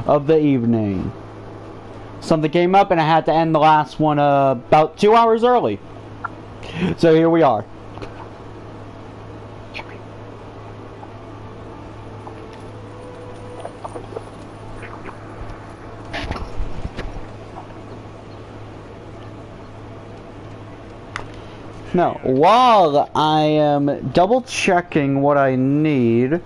of the evening. Something came up and I had to end the last one about 2 hours early. So here we are. Now, while I am double checking what I need,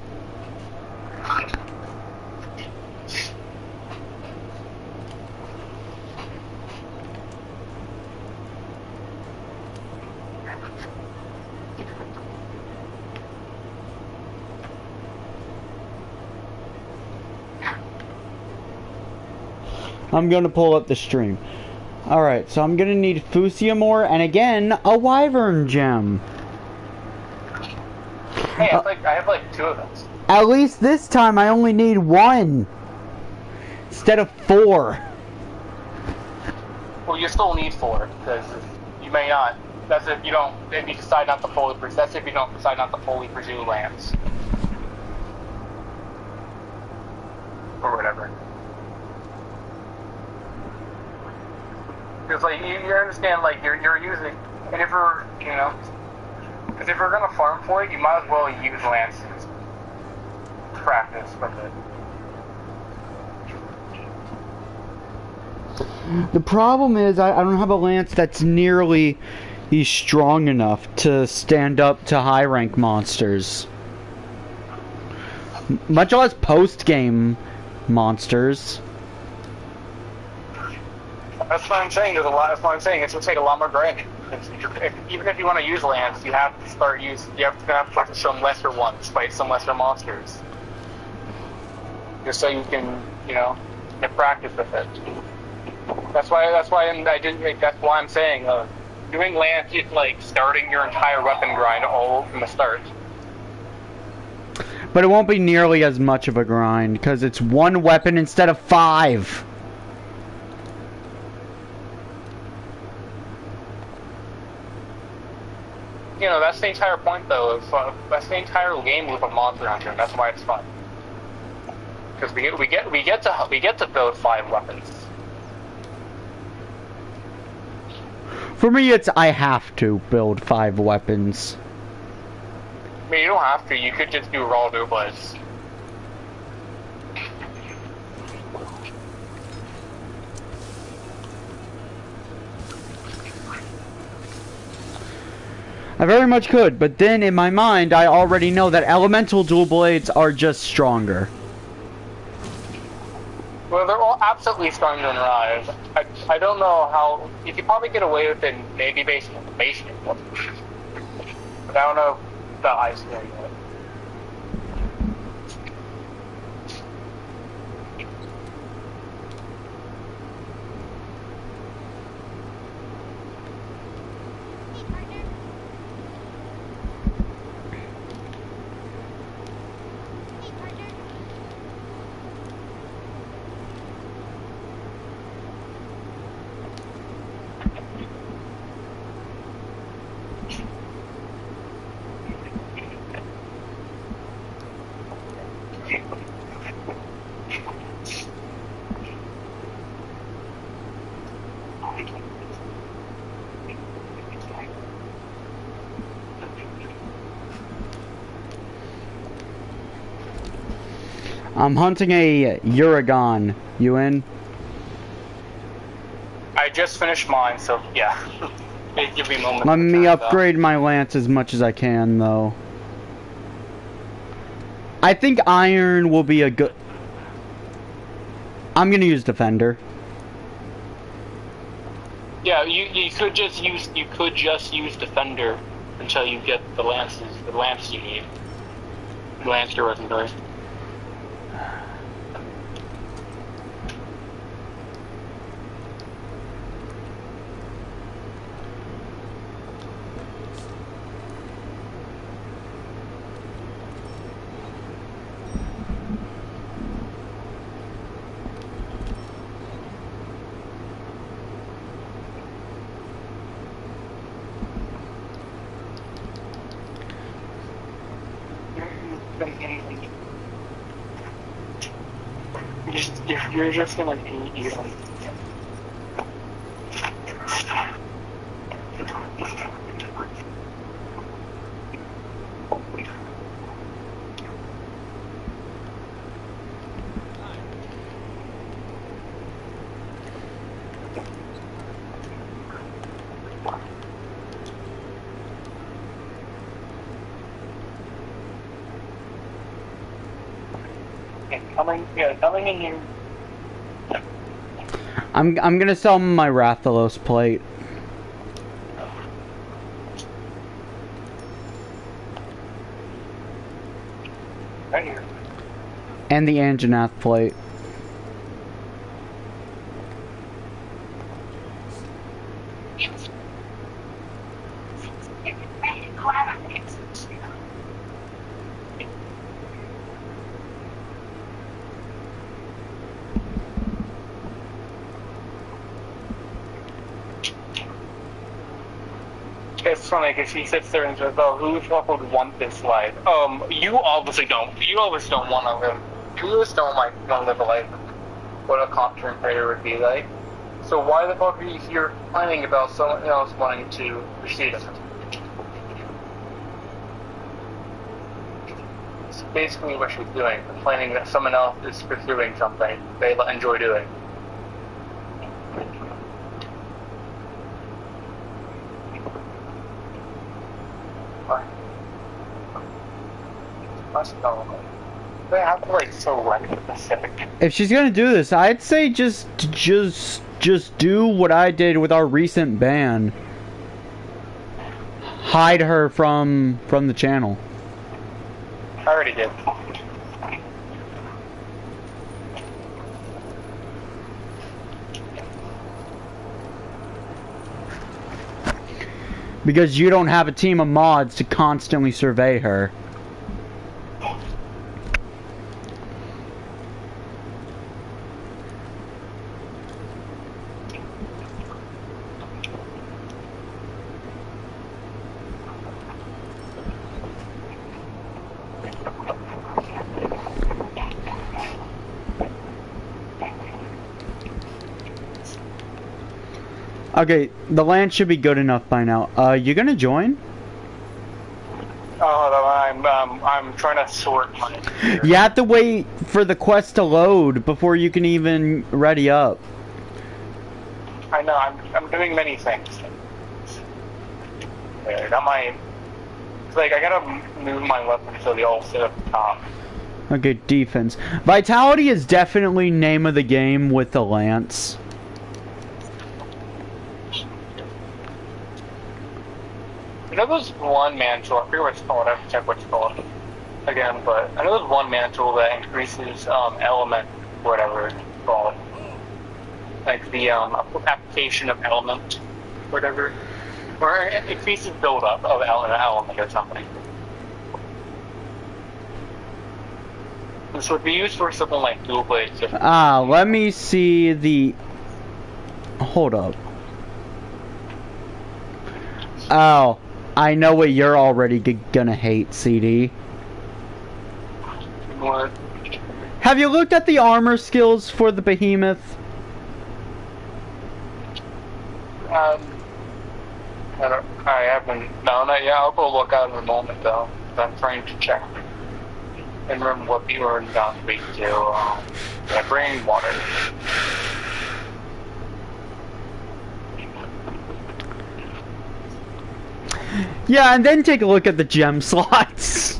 I'm going to pull up the stream. Alright, so I'm going to need fuchsia ore and again, a wyvern gem. Hey, I have like 2 of those. At least this time I only need 1. Instead of 4. Well, you still need 4, because you may not. That's if you don't, if you decide not to fully, that's if you don't decide not to fully pursue lands. Or whatever. Because like you understand, like you're using, and if we're because if we're gonna farm for it, you might as well use lands to practice with it. The problem is I don't have a lance that's nearly strong enough to stand up to high rank monsters. Much less post game monsters. That's what I'm saying. That's what I'm saying. It's gonna take a lot more grinding. Even if you want to use lands, you have to start You have to fight some lesser ones, fight some lesser monsters, just so you can, get practice with it. That's why I didn't. That's why I'm saying doing lands is like starting your entire weapon grind all from the start. But it won't be nearly as much of a grind because it's 1 weapon instead of 5. That's the entire point, though. That's the entire game loop of Monster Hunter, and that's why it's fun. Because we get to build 5 weapons. For me, it's I have to build 5 weapons. I mean, you don't have to. You could just do raw duplets. I very much could, but then in my mind, I already know that elemental dual blades are just stronger. Well, they're all absolutely stronger than Rise. I don't know how. You could probably get away with it maybe based on the basement. But I don't know the ice there yet. I'm hunting a Uragon. You in? I just finished mine, so yeah. Give me a moment. Let me upgrade my lance as much as I can, though. I think iron will be a good... I'm gonna use defender. Yeah, you could just use defender until you get the lance you need. Lance or legendary. You're just gonna be easily. Coming in here. I'm gonna sell him my Rathalos plate. Right here. And the Anjanath plate. It's funny because he sits there and says, "Oh, who the fuck would want this life?" You obviously don't. You obviously don't want to live. You just don't want to live a life. What a competent player would be like. So why the fuck are you here complaining about someone else wanting to receive it? It's basically what she's doing, complaining that someone else is pursuing something they enjoy doing. They have to like select the Pacific. If she's gonna do this, I'd say just do what I did with our recent ban. Hide her from the channel. I already did. Because you don't have a team of mods to constantly survey her. Okay, the land should be good enough by now. You gonna join? Oh, I'm trying to sort my... You have to wait for the quest to load before you can even ready up. I know, I'm doing many things. I got my... It's like, I gotta move my weapon so they all sit up top. Okay, defense. Vitality is definitely name of the game with the lance. I know there's one man tool, I forget what it's called, I have to check what it's called again, but I know there's one man tool that increases element, whatever it's called. Like the application of element, whatever. Or it increases build-up of an element or something. This would be used for something like dual blades. Let me see the... Hold up. Oh, I know what you're already gonna hate, CD. What? Have you looked at the armor skills for the behemoth? I haven't. No, not yet. I'll go look out in a moment, though. I'm trying to check and remember what the order down speak to. Yeah, bring water. Yeah, and then take a look at the gem slots.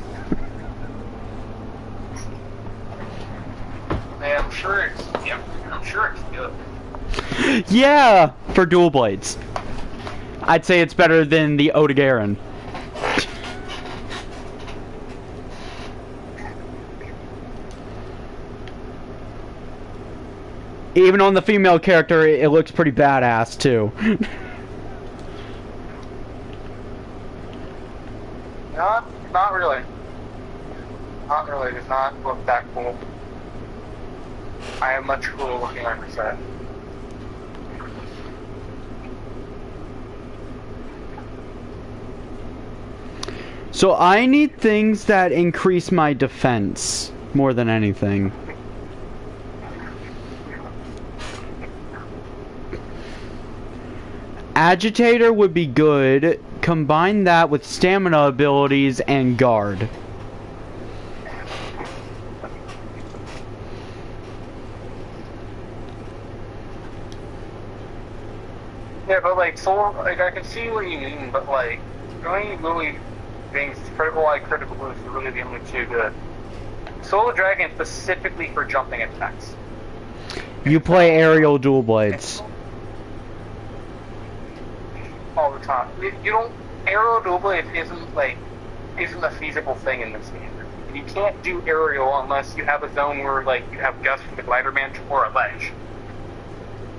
Yeah, I'm sure it's. Yeah, I'm sure it's good. Yeah, for dual blades. I'd say it's better than the Odegaran. Even on the female character, it looks pretty badass too. Not really. Not really. It does not look that cool. I have much cooler looking armor set. So I need things that increase my defense more than anything. Agitator would be good. Combine that with stamina abilities and guard. Yeah, but like soul, like I can see what you mean, but like the only really things critical like critical boost are really the only two good. Soul Dragon specifically for jumping attacks. You play aerial dual blades. All the time. You don't aerial dual blades isn't a feasible thing in this game. You can't do aerial unless you have a zone where like you have gust from the glider mantle or a ledge.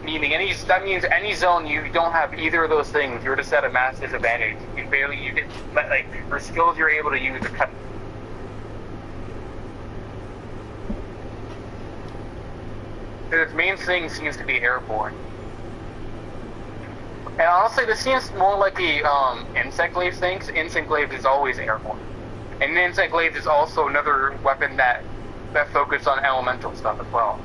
Meaning that means any zone you don't have either of those things, you're just at a mass disadvantage. You get like your skills you're able to use to cut. Its main thing seems to be airborne. And honestly, this seems more like the insect glaive thing. 'Cause insect glaive is always airborne, and the insect glaive is also another weapon that focuses on elemental stuff as well.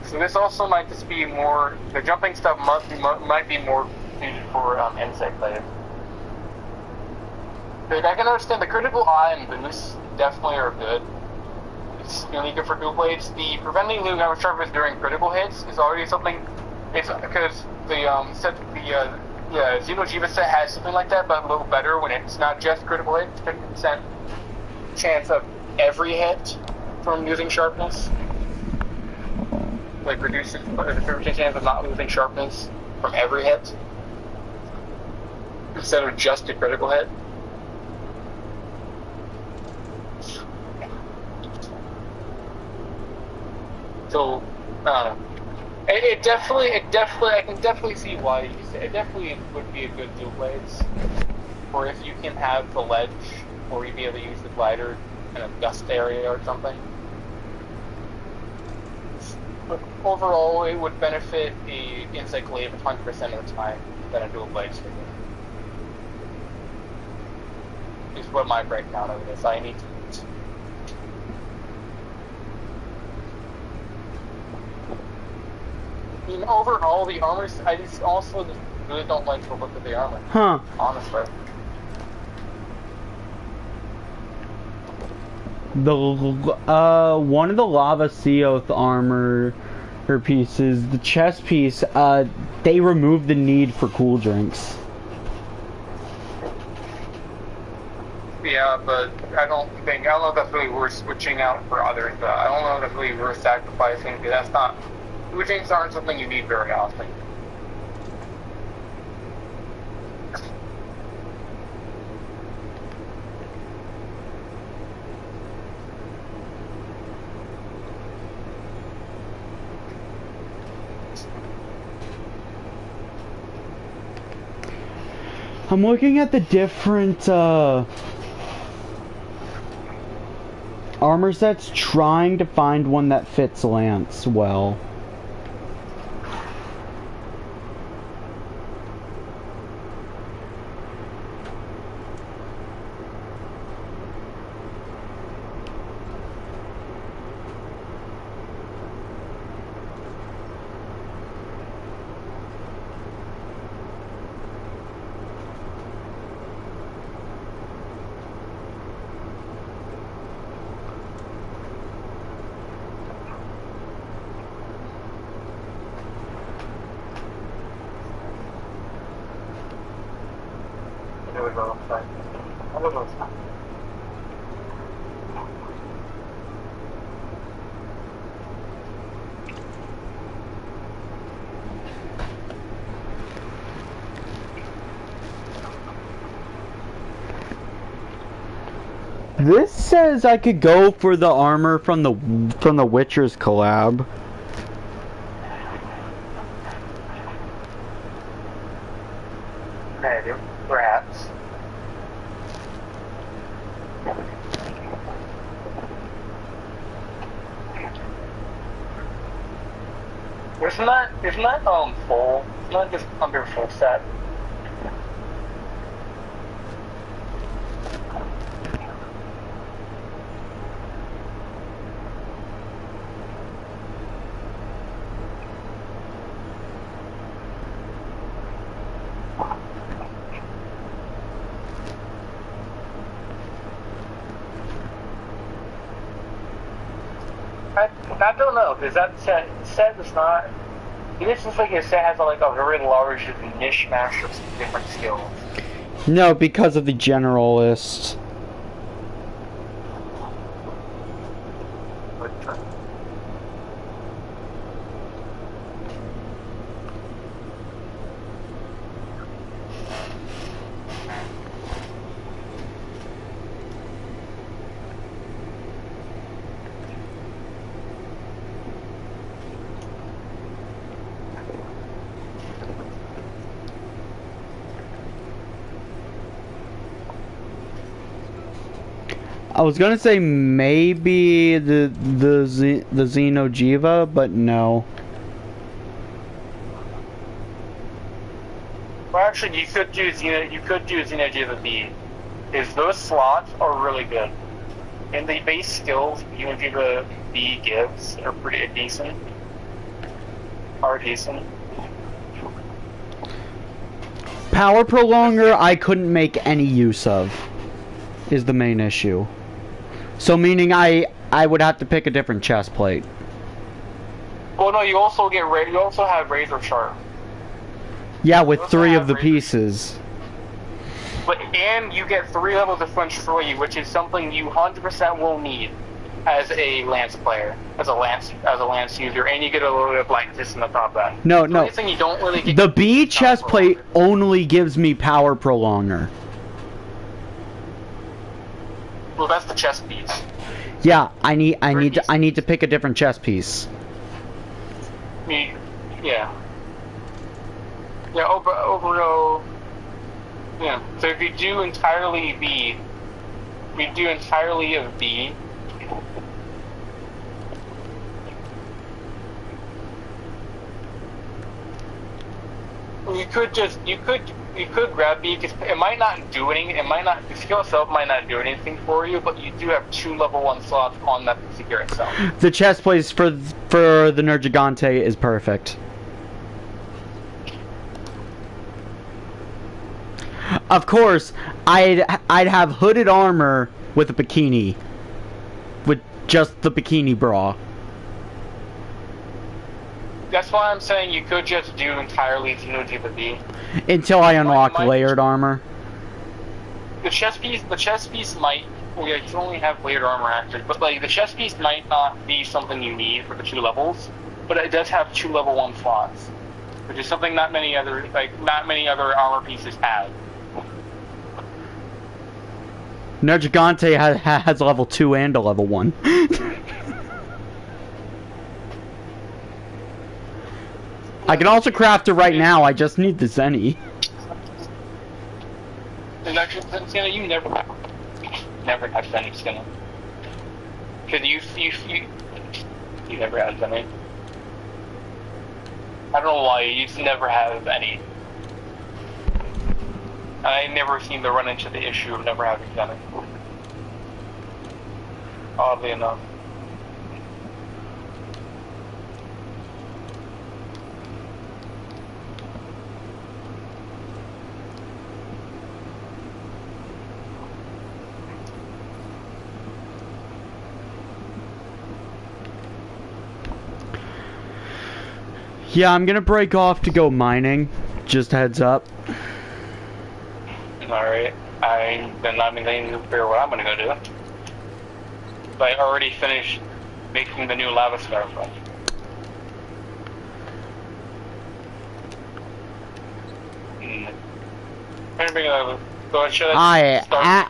So this also might just be more, the jumping stuff might be more suited for insect glaive. Like, I can understand the critical eye and boost definitely are good. It's really good for dual blades. The preventing loot damage sharpness during critical hits is already something. It's because the Xenojiva set has something like that, but a little better when it's not just critical hits. 50% chance of every hit from using sharpness. Like reduces the 50% chance of not losing sharpness from every hit instead of just a critical hit. So, it definitely, I can definitely see why you say it. Definitely would be a good dual blades, or if you can have the ledge, or you'd be able to use the glider in a gust area or something. But overall, it would benefit the insect glaive 100% of the time than a dual blades for you. Is what my breakdown of it is. I need to. I mean, overall, the armor, I just also really don't like the look of the armor. Huh. Honestly. One of the Lava Seoth armor pieces, the chest piece, they removed the need for cool drinks. Yeah, but I don't know if that's really worth switching out for others. I don't know if that's really worth sacrificing, because that's not. Cool drinks aren't something you need very often. I'm looking at the different armor sets, trying to find one that fits Lance well. This says I could go for the armor from the Witcher's collab. Maybe, perhaps. Isn't that full? It's not just under full set. I don't know, because that set is not. It seems like a set has like a very large niche mash of some different skills. No, because of the generalist. I was gonna say maybe the Xenojiva, but no. Well, actually, you could do Xenojiva B, because those slots are really good. And the base skills Xenojiva B gives are pretty decent. Power prolonger, I couldn't make any use of. Is the main issue. So meaning I would have to pick a different chest plate. Well, no, you also have Razor Sharp. Yeah, with 3 of the pieces. And you get 3 levels of French 3, which is something you 100% will need as a lance player, as a lance user, and you get a little bit of Blackness on the top of that. No. The thing you don't really get. The B chest plate only gives me power prolonger. Well, that's the chest piece. Yeah, I need to pick a different chest piece. Yeah. Overall. Yeah. So if you do entirely B, of B. You could grab B, because it might not do anything. The skill itself might not do anything for you, but you do have 2 level 1 slots on that figure itself. The chest place for the Nergigante is perfect. Of course, I'd have hooded armor with a bikini, with just the bikini bra. That's why I'm saying you could just do entirely Xenojiva B. Until I unlock layered armor. The chest piece might. Well, yeah, you only have layered armor actually, but like the chest piece might not be something you need for the 2 levels, but it does have 2 level 1 slots, which is something not many other armor pieces have. Nergigante has a level 2 and a level 1. I can also craft it right now, I just need the Zenny. And actually, you never had Zenny skin. Because you never had Zenny. I don't know why, you just never have any. I never seem to run into the issue of never having Zenny. Oddly enough. Yeah, I'm gonna break off to go mining. Just heads up. Alright. Then I'm going to figure what I'm gonna go do. But I already finished making the new lava scarf.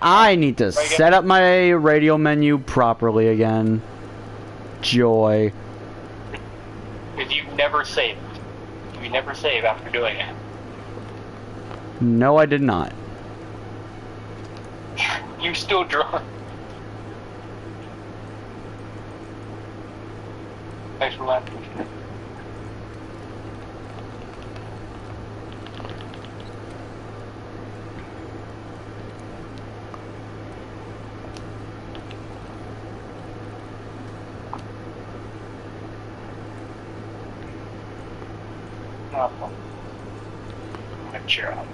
I need to set up my radio menu properly again. Joy. Because you never saved. You never save after doing it. No, I did not. You still draw. Thanks for laughing. Cheer up.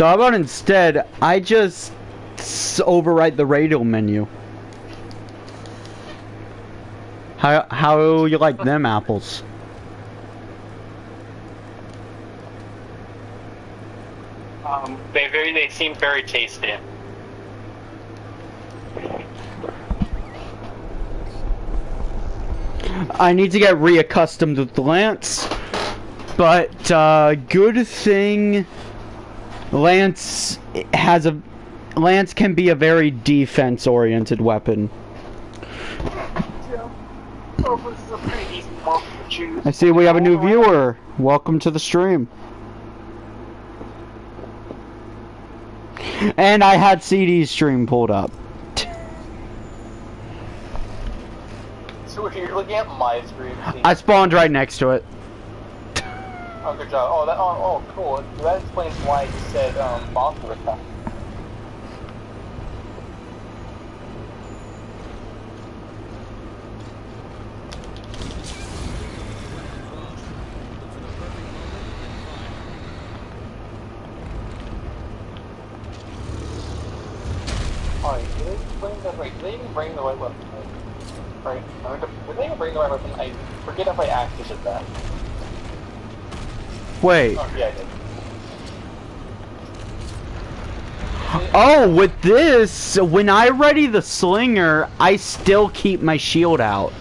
So how about instead, I just overwrite the radio menu? How you like them apples? They seem very tasty. I need to get reaccustomed with Lance, but good thing Lance can be a very defense-oriented weapon. Yeah. Oh, this is a pretty easy one to choose. I see we have a new viewer. Welcome to the stream. And I had CD's stream pulled up. So if you're looking at my screen, I spawned right next to it. oh, good job. Oh, cool. That explains why you said phosphorus. Alright, did they bring the right? Did they even bring the right weapon? Right? Did they even bring the right weapon? I forget if I actually did that. Wait. Oh, yeah, I did. Oh, with this, when I ready the slinger, I still keep my shield out.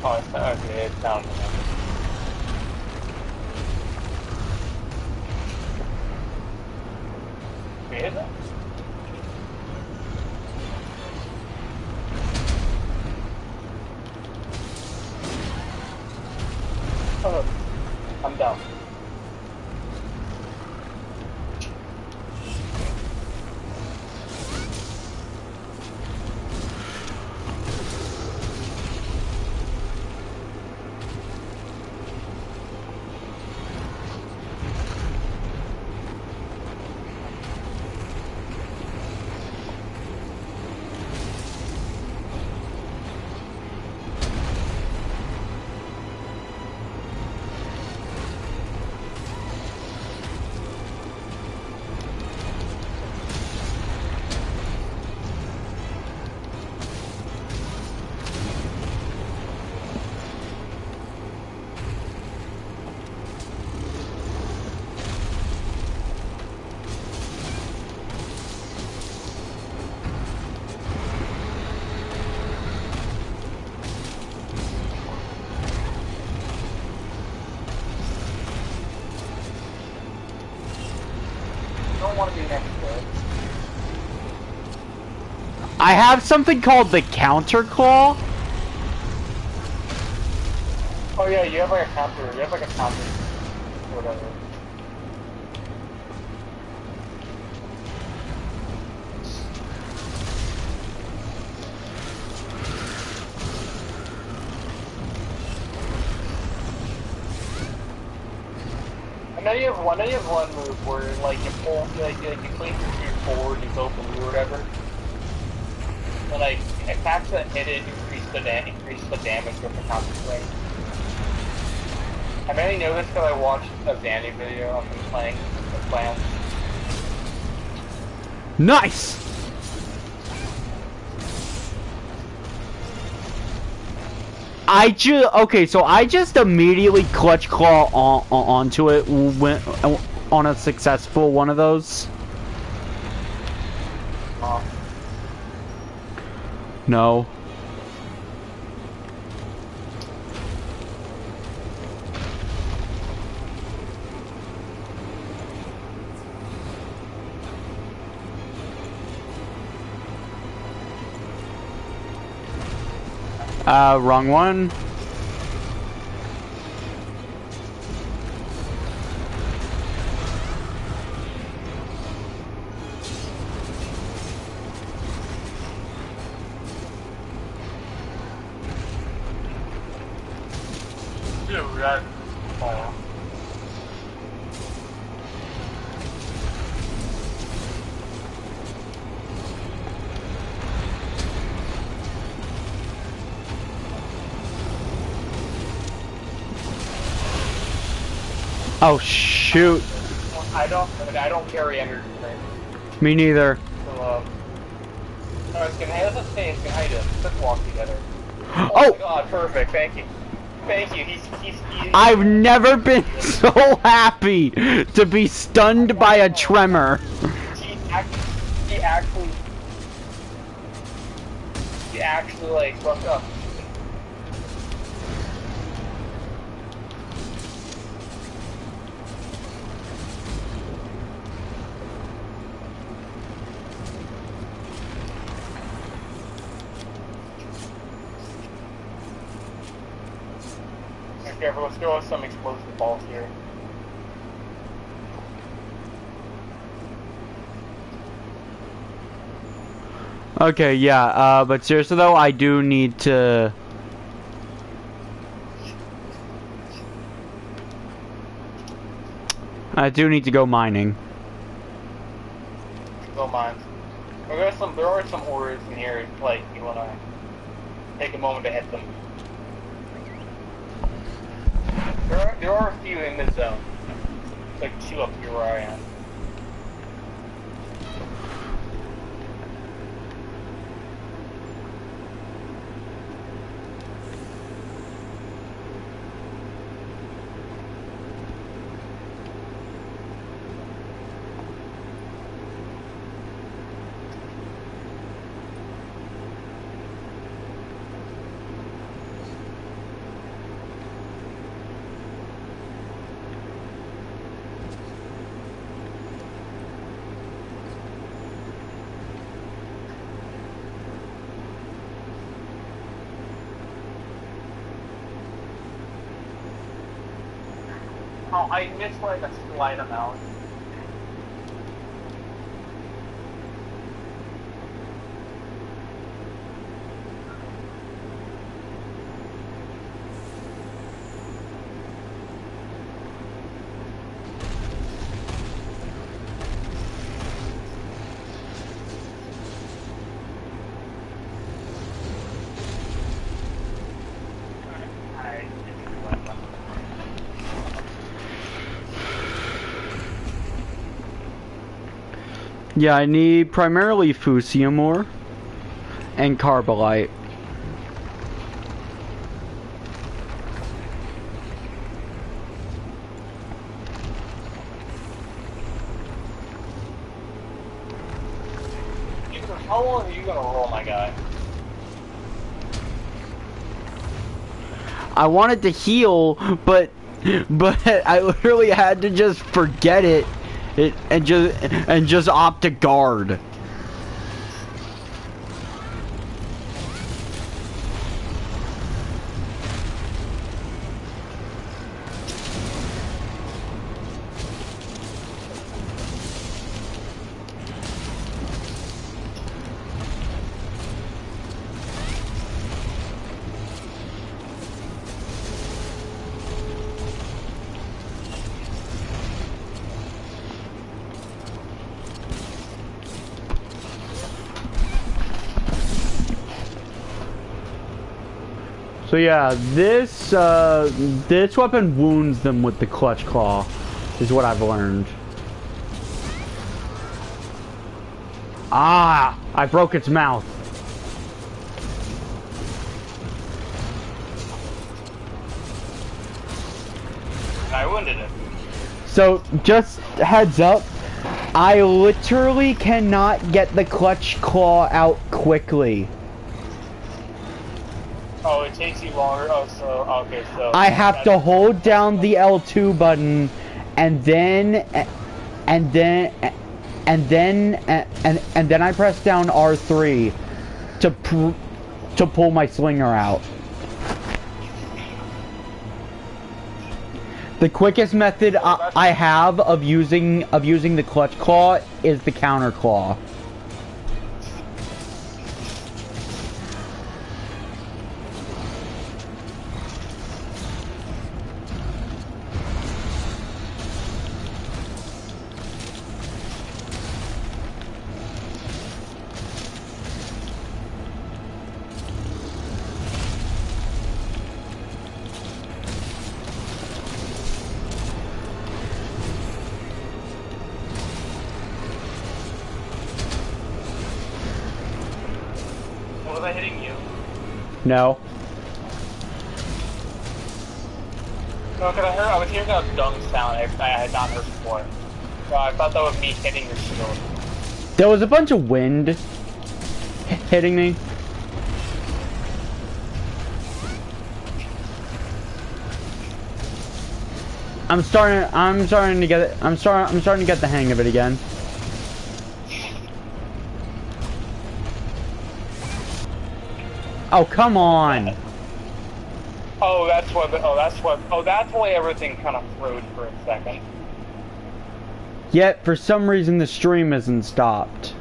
Oh, it's okay. It's down. Wait, is it? Oh, I'm down. Don't want to be next to it. I have something called the counter claw. Oh yeah, you have like a counter. You have like a counter. Whatever. I know you have one move where like you pull, like you place your forward, you go blue or whatever. And like attacks that hit it increase the damage with the counter swing. I mainly know this because I watched a Zanny video of him playing the plans. Nice! Okay, so I just immediately clutch claw onto it when, on a successful one of those. No. Wrong one. Red. Oh shoot. I don't carry energy drinks. Me neither. So, no, it's gonna let's just say it's gonna hide us. Let's walk together. Oh, Oh! my god, perfect, thank you. Thank you, he's I've never been so happy to be stunned by a tremor. He actually like fucked up. Careful, let's throw some explosive balls here. Okay, yeah, but seriously though, I do need to... I do need to go mining. Go mine. There are some ores in here, like, you wanna take a moment to hit them. There are a few in this zone. Like 2 up here where I am. Oh, I missed like a slight amount. Yeah, I need primarily fusium ore and carbolite. How long are you gonna roll, my guy? I wanted to heal, but I literally had to just forget it, and just opt to guard. So yeah, this weapon wounds them with the clutch claw, is what I've learned. Ah, I broke its mouth. I wounded it. So just heads up, I literally cannot get the clutch claw out quickly. Oh, it takes you longer. Oh, so okay, so I have to hold down the L2 button, and then I press down R3 to pull my slinger out. The quickest method I have of using the clutch claw is the counter claw. No. No, because I was hearing a dung sound I had not heard before. So I thought that was me hitting your shield. There was a bunch of wind hitting me. I'm starting to get it. I'm starting to get the hang of it again. Oh, come on. That's why everything kind of froze for a second. Yet, for some reason, the stream isn't stopped.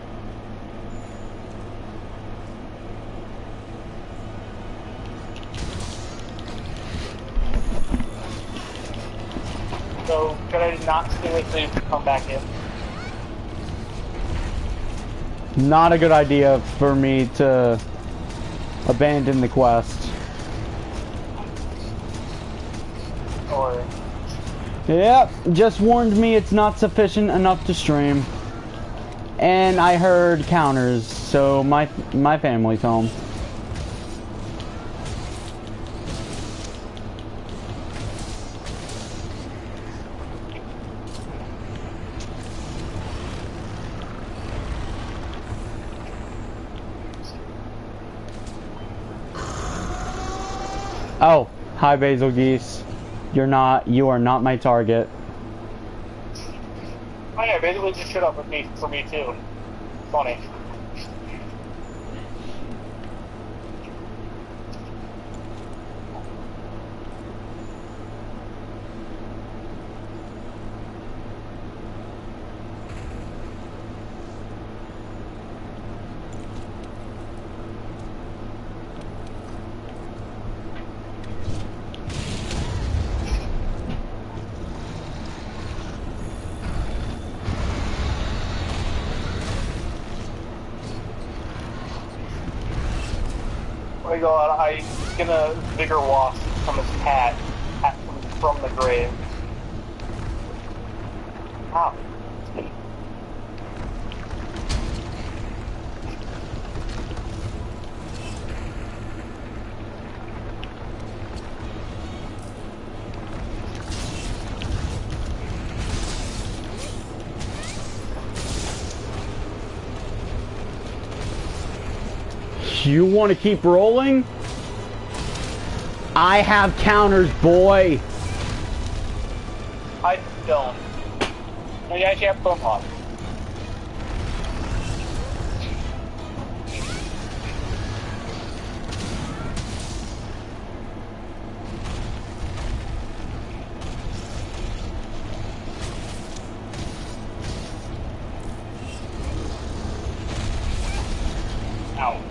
So, could I not seriously come back in? Not a good idea for me to abandon the quest. Or... Yep, just warned me it's not sufficient enough to stream. And I heard counters, so my family's home. Oh, hi Basil Geese. You are not my target. Oh yeah, basically just shut up with me, for me too. Funny. Oh my god, I get a bigger wasp from his cat from the grave. Ow. You want to keep rolling? I have counters, boy. I don't. No, you actually have phone pop. Ow.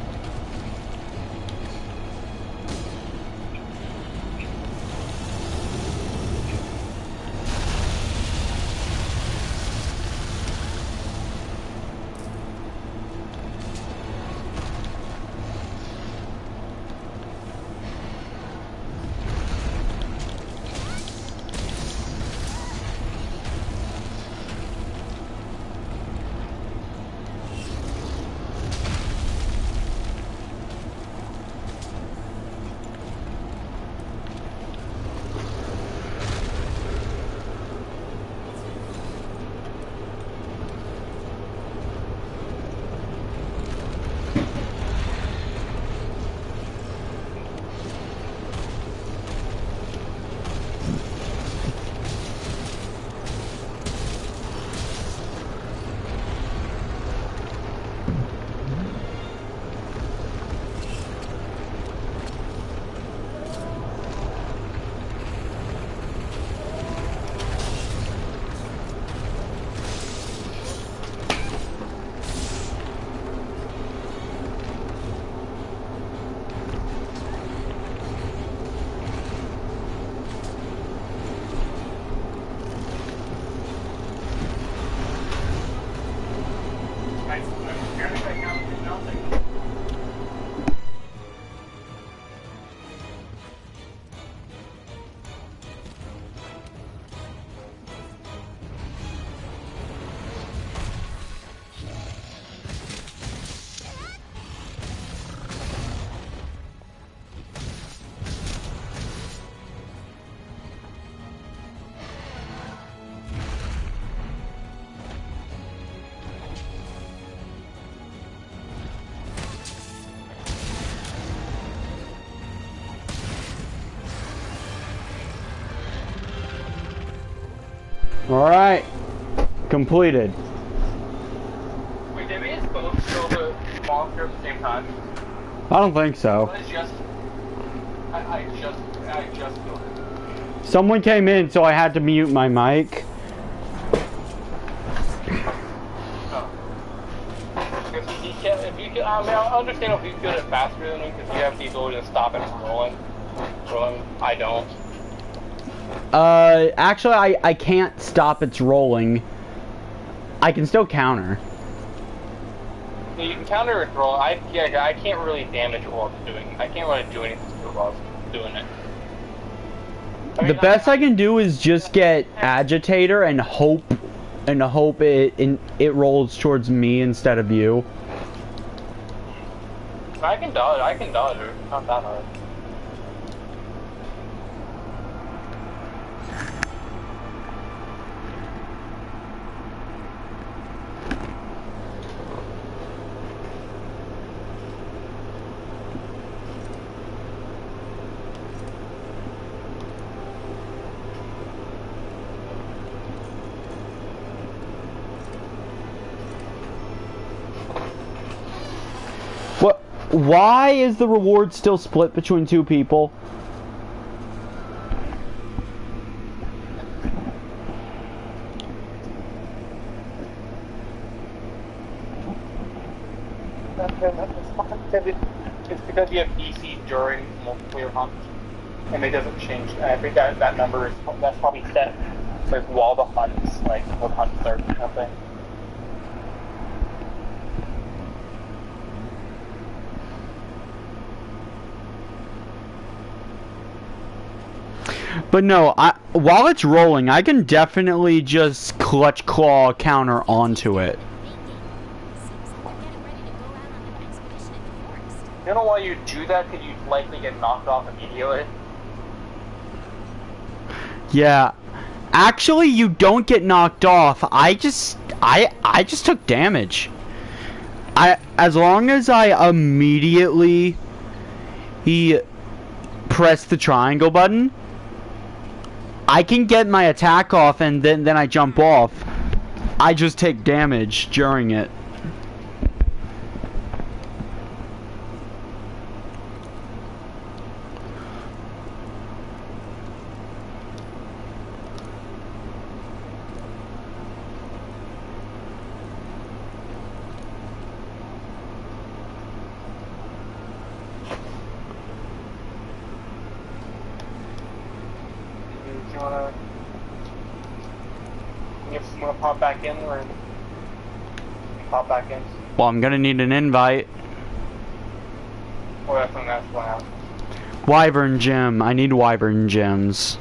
Alright. Completed. Wait, did we just both kill the monster at the same time? I don't think so. I just killed it. Someone came in, so I had to mute my mic. Oh. Because if you can, I mean, I understand if you killed it faster than me, because you have the ability to stop it from rolling. I don't. Actually, I can't stop its rolling. I can still counter. Yeah, you can counter it roll. I can't really damage it while it's doing. I can't really do anything to it while it's doing it. I mean, The best I can do is just get agitator and hope it rolls towards me instead of you. I can dodge it. It's not that hard. What? Why is the reward still split between two people? It's because you have DC during multiplayer hunts, and it doesn't change. I think that number that's probably set like while the hunts, like when hunts start or something. But no, while it's rolling, I can definitely just clutch claw counter onto it. You know why you do that? Because you'd likely get knocked off immediately. Yeah. Actually, you don't get knocked off. I just took damage. As long as I immediately press the triangle button, I can get my attack off and then I jump off. I just take damage during it. You wanna pop back in or pop back in? Well, I'm gonna need an invite. Well, that's what happened. Wyvern gem. I need wyvern gems.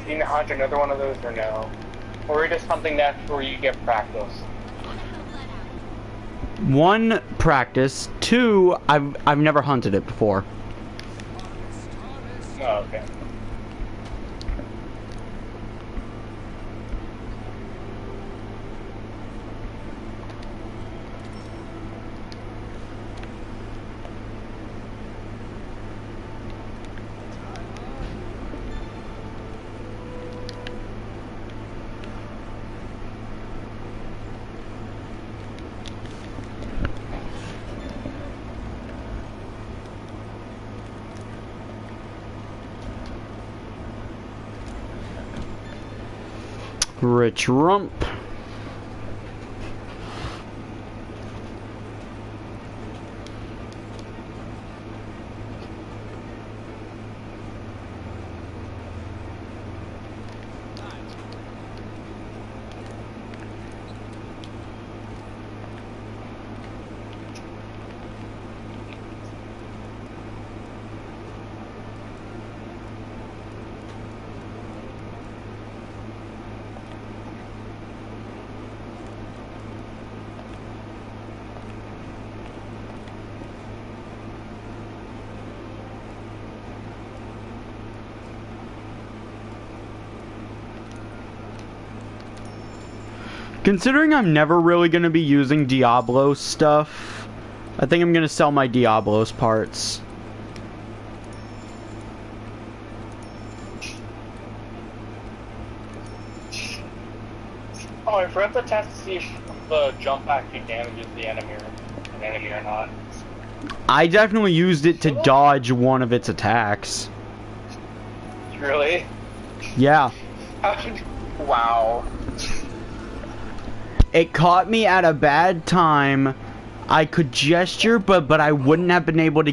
You need to hunt another one of those or no? Or just something that's where you get practice? 1, practice. 2, I've never hunted it before. Oh, okay. Rich rump. Considering I'm never really going to be using Diablo stuff, I think I'm going to sell my Diablo's parts. Oh, I forgot to test to see if the jump actually damages the enemy or not. I definitely used it to dodge one of its attacks. Really? Yeah. Wow. It caught me at a bad time. I could gesture, but I wouldn't have been able to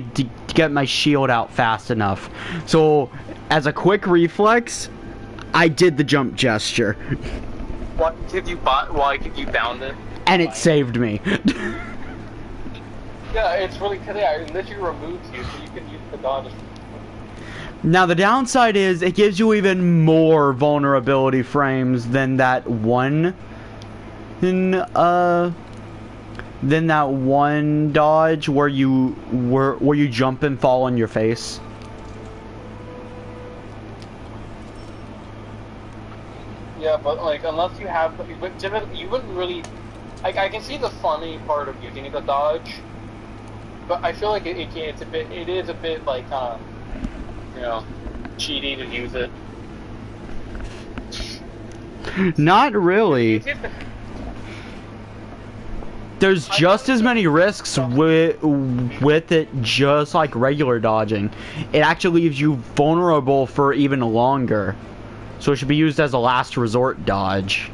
get my shield out fast enough. So, as a quick reflex, I did the jump gesture. Why could you bound it? And it saved me. Yeah, it's really because it literally removes you, so you can use the dodge. Now the downside is it gives you even more vulnerability frames than that one dodge where you jump and fall on your face. Yeah, but like unless you have, you wouldn't really. I can see the funny part of using the dodge, but I feel like it is a bit like you know, cheaty to use it. Not really. There's just as many risks with it, just like regular dodging. It actually leaves you vulnerable for even longer. So it should be used as a last resort dodge.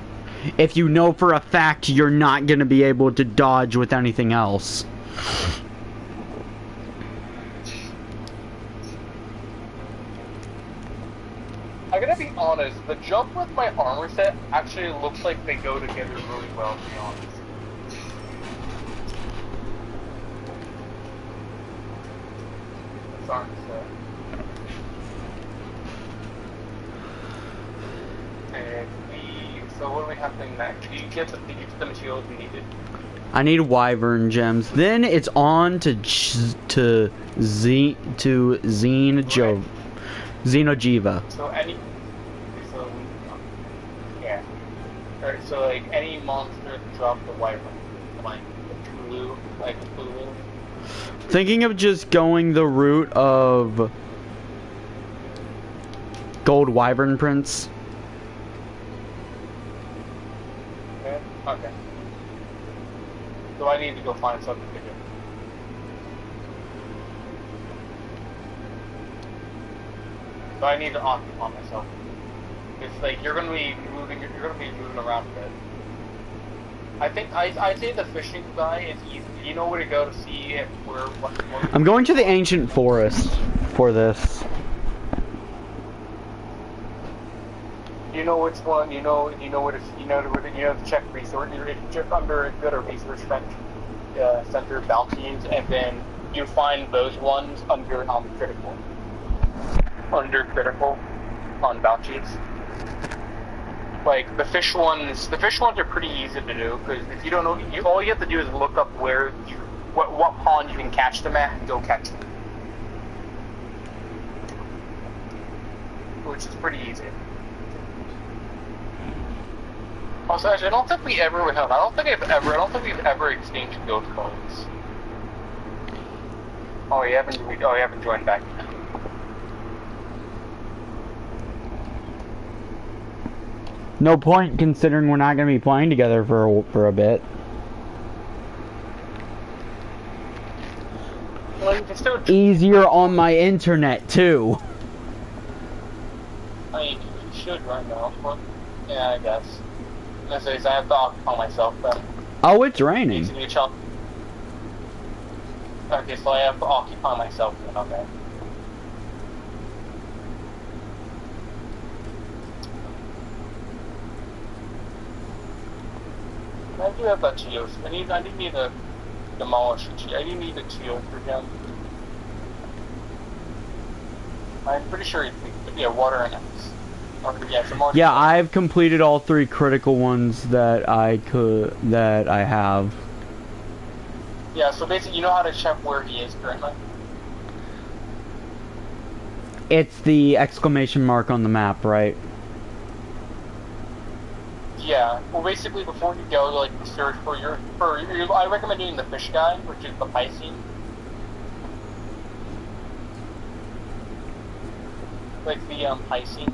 If you know for a fact you're not going to be able to dodge with anything else. I gotta be honest, the jump with my armor set actually looks like they go together really well, to be honest. This armor set. So what do we have to next? Do you get the materials we needed? I need wyvern gems. Then it's on to Xenojiva. So yeah. Alright, so like any monster drop the wyvern, like Tulu. Thinking of just going the route of gold wyvern prints. Okay. So I need to go find something to do. So I need to occupy myself. It's like you're gonna be moving around a bit. I think I'd say the fishing guy is easy. You know where to go to see if I'm going to the ancient forest for this. You know which one? You know where to check resource. You're just under go to resource center bounties, and then you find those ones under critical. Under critical on bounties. Like the fish ones are pretty easy to do because if you don't know, all you have to do is look up where what pond you can catch them at and go catch them, which is pretty easy. Also, actually, I don't think we've ever exchanged ghost codes. Oh, you haven't joined back yet. No point considering we're not going to be playing together for a bit. Well, you can still easier on my internet too. I mean, you should right now, but yeah, I guess. I have to occupy myself then. Oh, it's raining. Okay, so I have to occupy myself then, okay. I do have that shield. I need to demolish the shield. I do need a shield for him. I'm pretty sure water and ice. Yeah, I've completed all 3 critical ones that I have. Yeah, so basically you know how to check where he is currently? It's the exclamation mark on the map, right? Yeah. Well, basically, before you go, like search for I recommend doing the fish guy, which is the Piscine. Like the Piscine.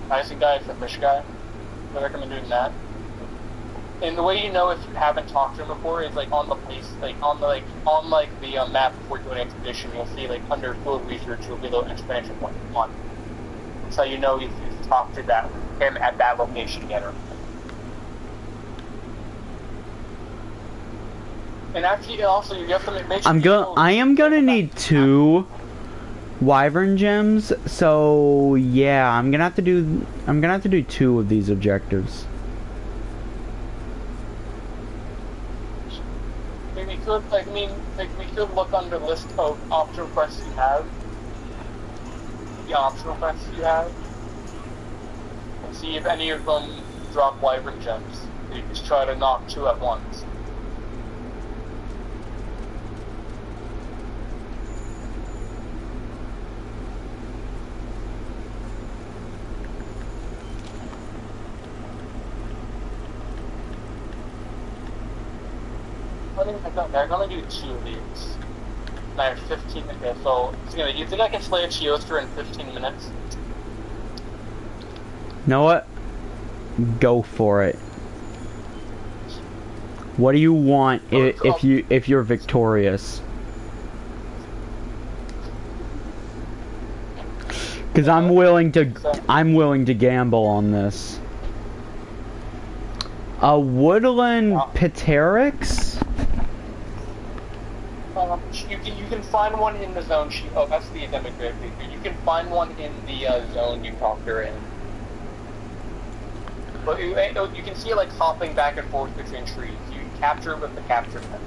Piscine guy is the fish guy. I recommend doing that. And the way you know if you haven't talked to him before is like on the place, like on the map before you do an expedition, you'll see like under field research, you'll be a little exclamation point one. So you know you've talked to him at that location yet. And actually, also you have to make sure. I am gonna need 2 wyvern gems, so yeah, I'm gonna have to do 2 of these objectives. We could look under the list of optional quests you have. The optional quests you have. And see if any of them drop wyvern gems. You just try to knock 2 at once. I'm gonna do 2 of these. And I have 15 minutes, so you think I can slay a Teostra in 15 minutes? You know what? Go for it. What do you want if you're victorious? Because I'm willing to gamble on this. A woodland pteryx? You can find one in the zone. That's the demographic. You can find one in the zone you talked her in. But you can see it like hopping back and forth between trees. You can capture it with the capture pen.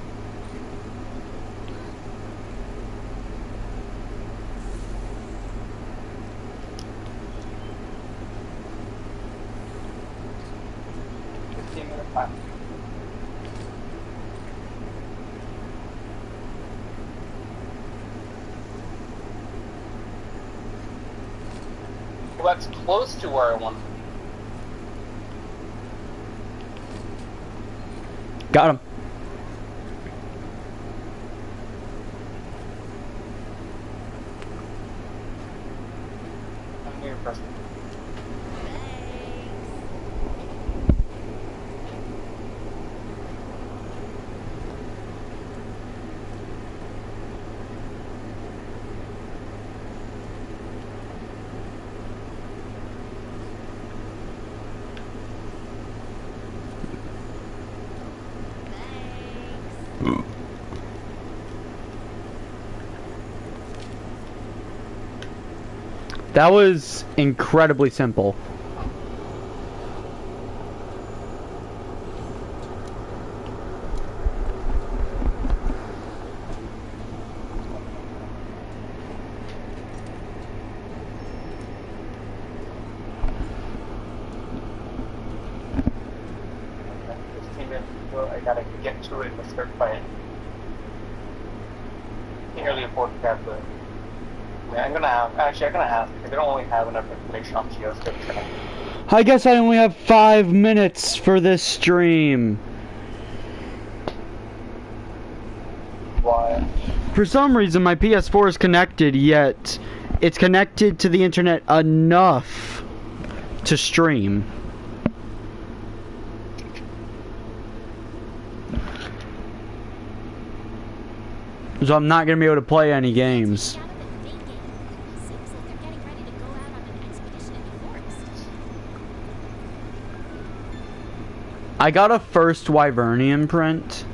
Well, that's close to where I want. Got him. I'm near pressing. That was incredibly simple. I gotta get to it and start fighting. Can't really afford to grab the. Yeah, I'm gonna have because I don't only have enough information on Geoscope. I guess I only have 5 minutes for this stream. Why? For some reason my PS4 is connected, yet it's connected to the internet enough to stream. So I'm not gonna be able to play any games. I got a first Wyvernian print.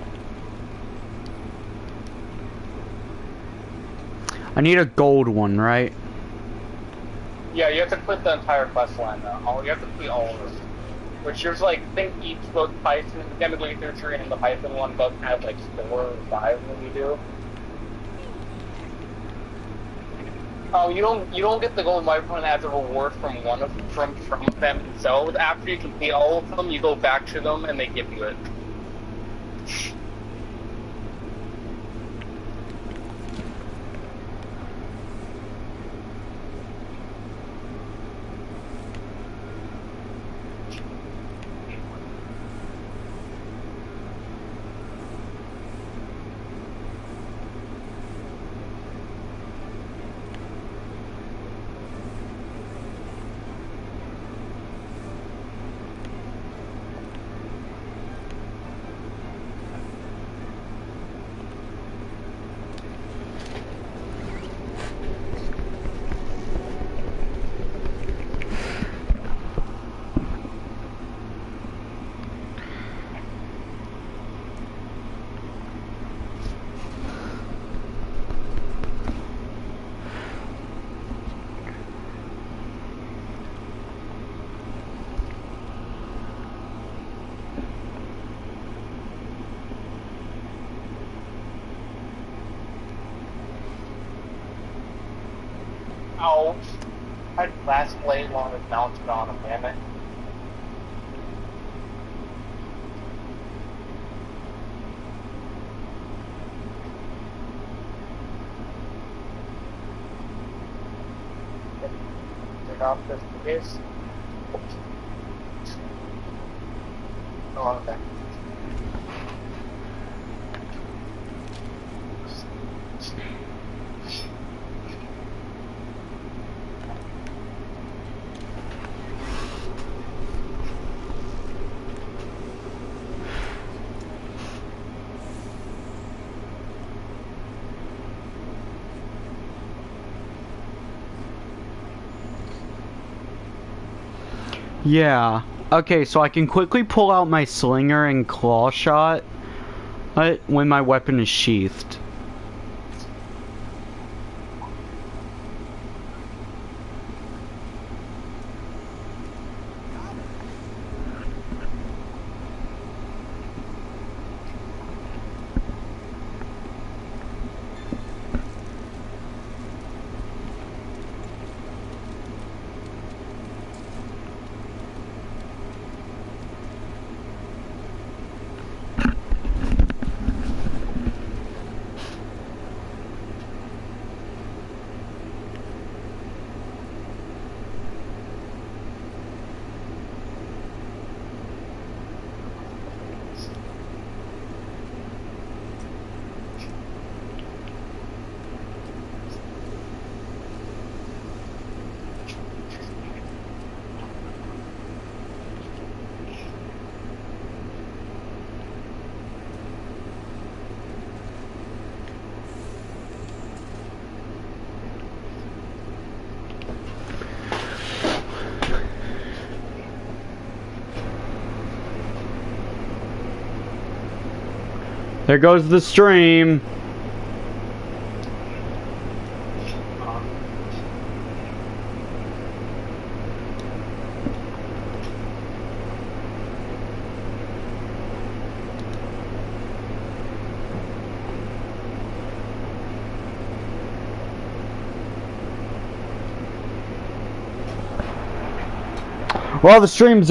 I need a gold one, right? Yeah, you have to complete the entire quest line though. You have to complete all of them. Which there's like, I think each both Python, the Demogorgon Literature and the Python one both have like 4 or 5 when you do. Oh, you don't get the golden microphone as a reward from from them themselves. After you complete all of them, you go back to them and they give you it. Ow. I last blade one was bounced on him, damn it. Take off this case. Oh, okay. Yeah. Okay, so I can quickly pull out my slinger and claw shot when my weapon is sheathed. There goes the stream. Well, the stream's